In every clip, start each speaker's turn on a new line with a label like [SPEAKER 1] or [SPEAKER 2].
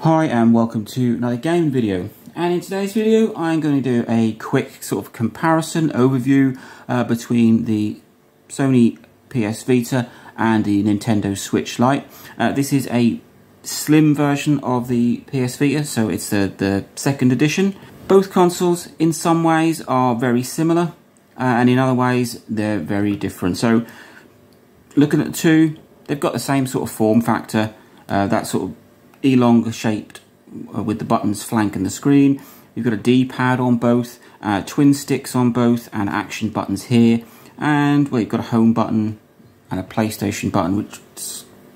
[SPEAKER 1] Hi and welcome to another gaming video, and in today's video I'm going to do a quick sort of comparison overview between the Sony PS Vita and the Nintendo Switch Lite. This is a slim version of the PS Vita, so it's the second edition. Both consoles in some ways are very similar and in other ways they're very different. So looking at the two, they've got the same sort of form factor, that sort of elongated shaped with the buttons flanking the screen. You've got a D-pad on both, twin sticks on both, and action buttons here. And well, you've got a home button and a PlayStation button, which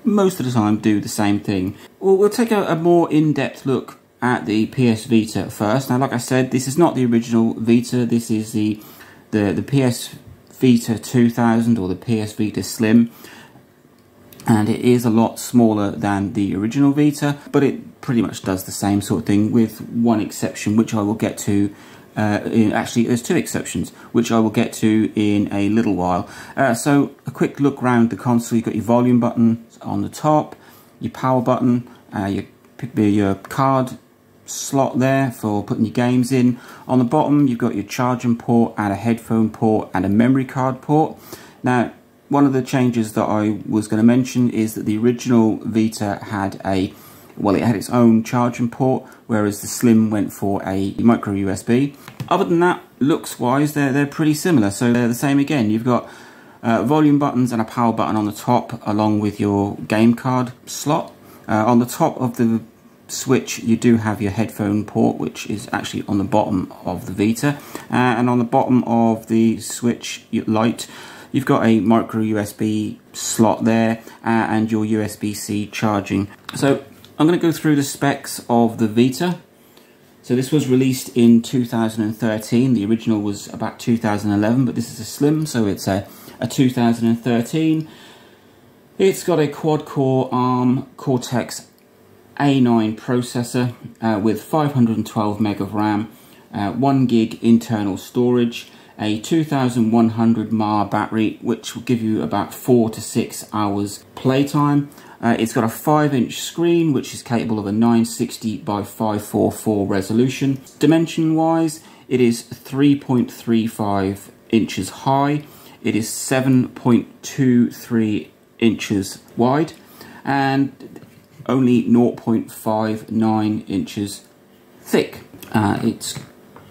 [SPEAKER 1] most of the time do the same thing. Well, we'll take a more in-depth look at the PS Vita first. Now, like I said, this is not the original Vita. This is the PS Vita 2000 or the PS Vita Slim. And it is a lot smaller than the original Vita, but it pretty much does the same sort of thing, with one exception, which I will get to. Actually, there's two exceptions, which I will get to in a little while. So a quick look around the console. You've got your volume button on the top, your power button, your card slot there for putting your games in. On the bottom, you've got your charging port and a headphone port and a memory card port. Now, one of the changes that I was going to mention is that the original Vita had it had its own charging port, whereas the Slim went for a micro USB. Other than that, looks-wise, they're pretty similar, so they're the same again. You've got volume buttons and a power button on the top, along with your game card slot. On the top of the Switch, you do have your headphone port, which is actually on the bottom of the Vita, and on the bottom of the Switch Lite, you've got a micro USB slot there and your USB-C charging. So I'm going to go through the specs of the Vita. So this was released in 2013. The original was about 2011, but this is a Slim, so it's a 2013. It's got a quad-core ARM Cortex A9 processor with 512 meg of RAM, 1 gig internal storage, a 2100 mAh battery, which will give you about 4 to 6 hours playtime. It's got a 5-inch screen, which is capable of a 960 by 544 resolution. Dimension wise, it is 3.35 inches high, it is 7.23 inches wide, and only 0.59 inches thick. It's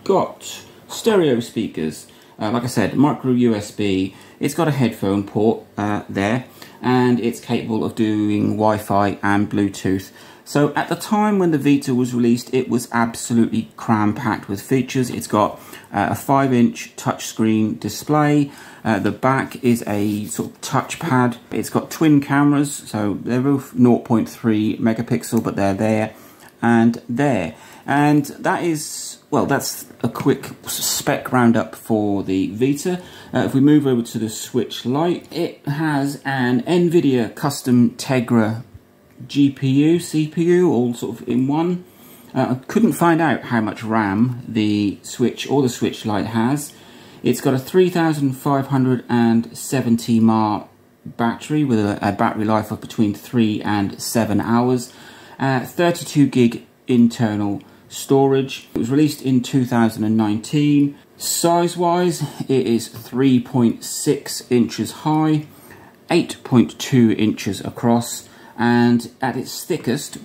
[SPEAKER 1] got stereo speakers, like I said, micro USB. It's got a headphone port there, and it's capable of doing Wi-Fi and Bluetooth. So at the time when the Vita was released, it was absolutely cram-packed with features. It's got a 5-inch touchscreen display. The back is a sort of touchpad. It's got twin cameras, so they're both 0.3 megapixel, but they're there and there. And that is, well, that's a quick spec roundup for the Vita. If we move over to the Switch Lite, it has an NVIDIA custom Tegra GPU, CPU, all sort of in one. I couldn't find out how much RAM the Switch or the Switch Lite has. It's got a 3570 mAh battery with a battery life of between 3 and 7 hours. 32 gig internal storage. It was released in 2019. Size-wise, it is 3.6 inches high, 8.2 inches across, and at its thickest,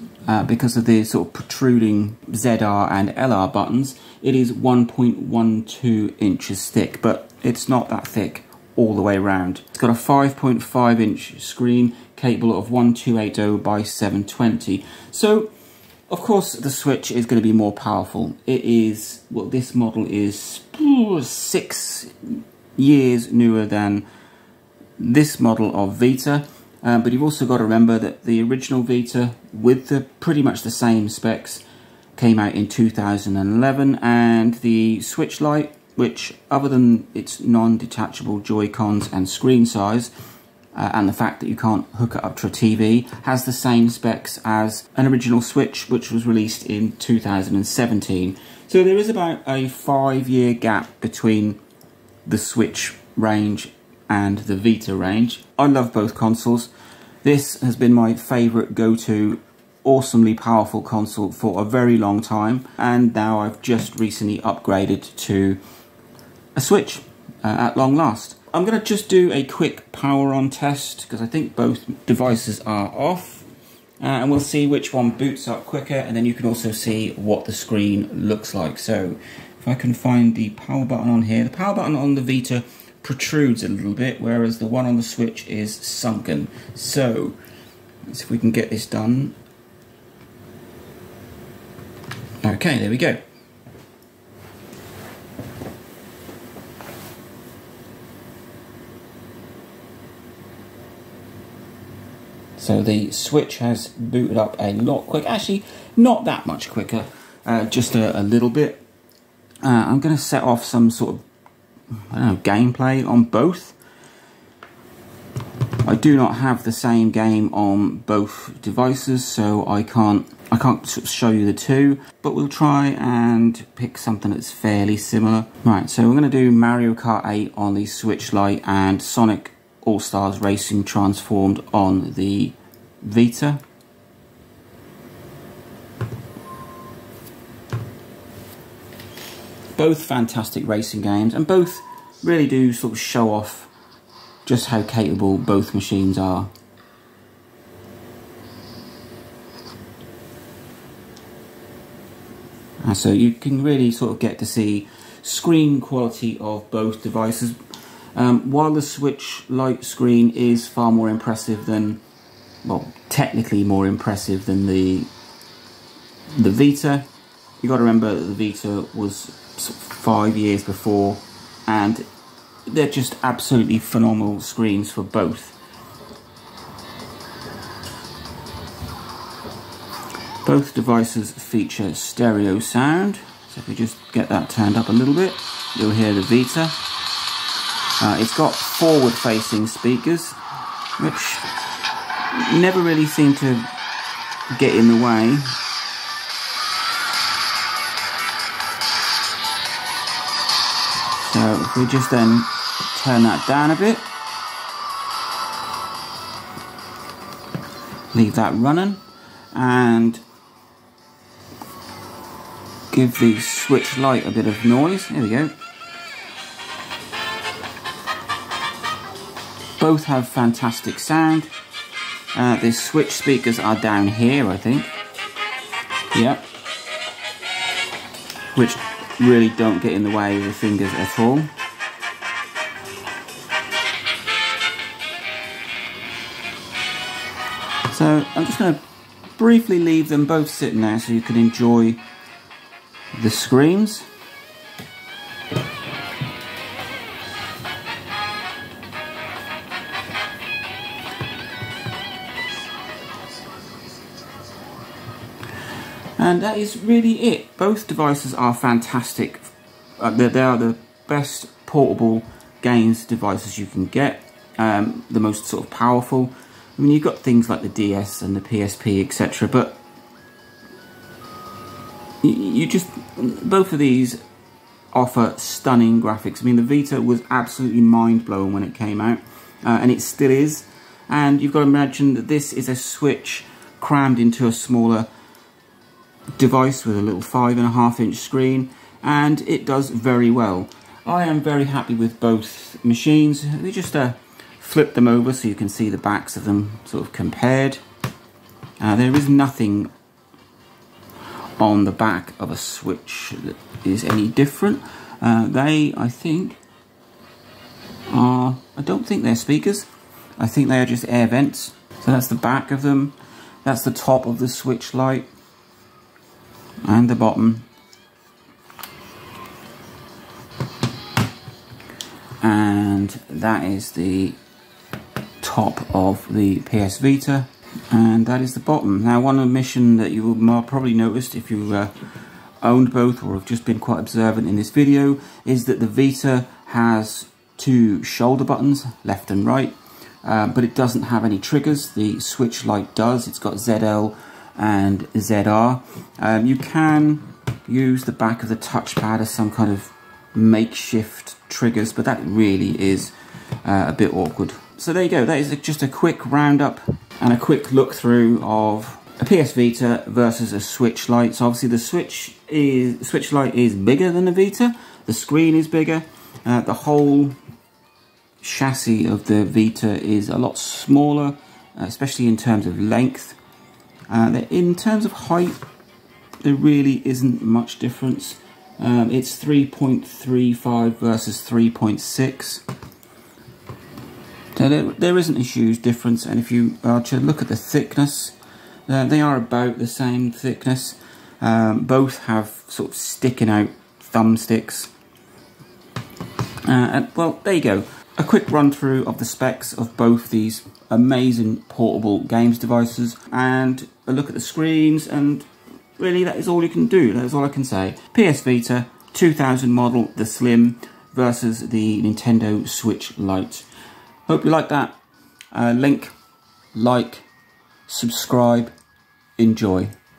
[SPEAKER 1] because of the sort of protruding ZR and LR buttons, it is 1.12 inches thick, but it's not that thick all the way around. It's got a 5.5 inch screen capable of 1280 by 720. So, of course, the Switch is going to be more powerful. It is, well, this model is 6 years newer than this model of Vita. But you've also got to remember that the original Vita, with pretty much the same specs, came out in 2011, and the Switch Lite, which, other than its non-detachable Joy-Cons and screen size, and the fact that you can't hook it up to a TV, has the same specs as an original Switch, which was released in 2017. So there is about a 5-year gap between the Switch range and the Vita range. I love both consoles. This has been my favourite go-to awesomely powerful console for a very long time, and now I've just recently upgraded to a Switch at long last. I'm going to just do a quick power on test because I think both devices are off, and we'll see which one boots up quicker, and then you can also see what the screen looks like. So if I can find the power button on here, the power button on the Vita protrudes a little bit, whereas the one on the Switch is sunken. So let's see if we can get this done. Okay, there we go. So the Switch has booted up a lot quicker. Actually, not that much quicker, just a little bit. I'm going to set off some sort of, I don't know, gameplay on both. I do not have the same game on both devices, so I can't sort of show you the two, but we'll try and pick something that's fairly similar. Right, so we're going to do Mario Kart 8 on the Switch Lite and Sonic All-Stars Racing Transformed on the Vita. Both fantastic racing games, and both really do sort of show off just how capable both machines are. And so you can really sort of get to see screen quality of both devices. While the Switch Lite screen is far more impressive than, well, technically more impressive than the Vita, you got to remember that the Vita was sort of 5 years before, and they're just absolutely phenomenal screens for both. Both devices feature stereo sound, so if we just get that turned up a little bit, you'll hear the Vita. It's got forward-facing speakers, which never really seem to get in the way. So if we just then turn that down a bit, leave that running, and give the Switch Lite a bit of noise. There we go. Both have fantastic sound. The Switch speakers are down here, I think. Yep. Which really don't get in the way of the fingers at all. So I'm just going to briefly leave them both sitting there so you can enjoy the screens. And that is really it. Both devices are fantastic. They are the best portable games devices you can get. The most sort of powerful. I mean, you've got things like the DS and the PSP, etc. But both of these offer stunning graphics. I mean, the Vita was absolutely mind-blowing when it came out, and it still is. And you've got to imagine that this is a Switch crammed into a smaller device with a little 5.5-inch screen, and it does very well. I am very happy with both machines. We just flip them over so you can see the backs of them sort of compared. There is nothing on the back of a Switch that is any different. They, I think, are, I don't think they're speakers. I think they are just air vents. So that's the back of them. That's the top of the Switch Lite. And the bottom. And that is the top of the PS Vita, and that is the bottom. Now, one omission that you will probably noticed if you owned both or have just been quite observant in this video is that the Vita has two shoulder buttons, left and right, but it doesn't have any triggers. The Switch Lite does. It's got ZL and ZR. You can use the back of the touchpad as some kind of makeshift triggers, but that really is a bit awkward. So there you go, that is just a quick roundup and a quick look through of a PS Vita versus a Switch Lite. So obviously the Switch Lite is bigger than the Vita. The screen is bigger. The whole chassis of the Vita is a lot smaller, especially in terms of length. In terms of height, there really isn't much difference. It's 3.35 versus 3.6. So there isn't a huge difference, and if you are to look at the thickness, they are about the same thickness. Both have sort of sticking out thumbsticks. And well, there you go. A quick run through of the specs of both these amazing portable games devices, and a look at the screens, and really that is all you can do. That is all I can say. PS Vita 2000 model, the Slim, versus the Nintendo Switch Lite. Hope you like that. Like, subscribe, enjoy.